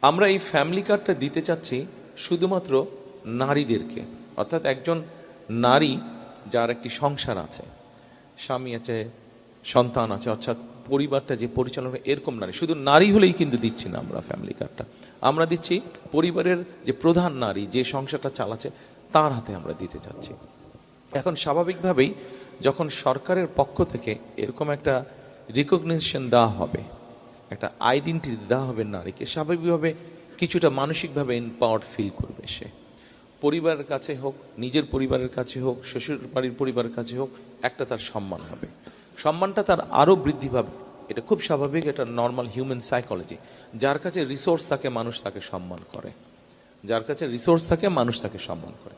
আমরা এই ফ্যামিলি কার্ডটা দিতে চাচ্ছি শুধুমাত্র নারীদেরকে, অর্থাৎ একজন নারী যার একটি সংসার আছে, স্বামী আছে, সন্তান আছে, অর্থাৎ পরিবারটা যে পরিচালনা, এরকম নারী, শুধু নারী হলেই কিন্তু দিচ্ছি না আমরা ফ্যামিলি কার্ডটা। আমরা দিচ্ছি পরিবারের যে প্রধান নারী, যে সংসারটা চালাচ্ছে, তার হাতে আমরা দিতে চাচ্ছি। এখন স্বাভাবিকভাবেই যখন সরকারের পক্ষ থেকে এরকম একটা রিকগনিশন দেওয়া হবে, একটা আইডেন্টিটি দেওয়া হবে নারীকে, স্বাভাবিকভাবে কিছুটা মানসিকভাবে এম্পাওয়ার্ড ফিল করবে সে। পরিবারের কাছে হোক, নিজের পরিবারের কাছে হোক, শ্বশুর বাড়ির পরিবারের কাছে হোক, একটা তার সম্মান হবে, সম্মানটা তার আরও বৃদ্ধি পাবে। এটা খুব স্বাভাবিক, এটা নর্মাল হিউম্যান সাইকোলজি। যার কাছে রিসোর্স থাকে মানুষ তাকে সম্মান করে, যার কাছে রিসোর্স থাকে মানুষ তাকে সম্মান করে।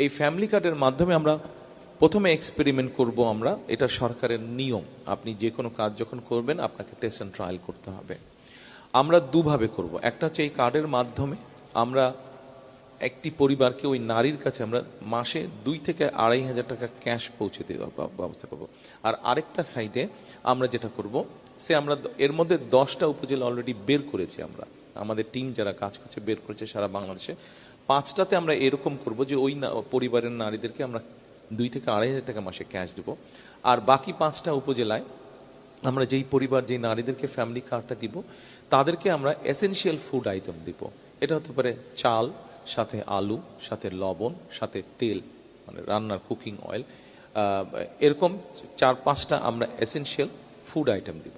এই ফ্যামিলি কার্ডের মাধ্যমে আমরা প্রথমে এক্সপেরিমেন্ট করব আমরা, এটা সরকারের নিয়ম। আপনি যে কোনো কাজ যখন করবেন আপনাকে টেস্ট অ্যান্ড ট্রায়াল করতে হবে। আমরা দুভাবে করব। একটা হচ্ছে এই কার্ডের মাধ্যমে আমরা একটি পরিবারকে, ওই নারীর কাছে আমরা মাসে 2 থেকে 2,500 টাকা ক্যাশ পৌঁছে দেওয়ার ব্যবস্থা করব। আর আরেকটা সাইডে আমরা যেটা করব, আমরা এর মধ্যে 10টা উপজেলা অলরেডি বের করেছি আমরা, আমাদের টিম যারা কাজ করছে বের করেছে সারা বাংলাদেশে। 5টাতে আমরা এরকম করব যে ওই পরিবারের নারীদেরকে আমরা 2 থেকে 2,500 টাকা মাসে ক্যাশ দেব। আর বাকি 5টা উপজেলায় আমরা যেই পরিবার, যেই নারীদেরকে ফ্যামিলি কার্ডটা দিব, তাদেরকে আমরা এসেনশিয়াল ফুড আইটেম দিব। এটা হতে পারে চাল, সাথে আলু, সাথে লবণ, সাথে তেল, মানে রান্নার কুকিং অয়েল, এরকম 4-5টা আমরা এসেনশিয়াল ফুড আইটেম দিব।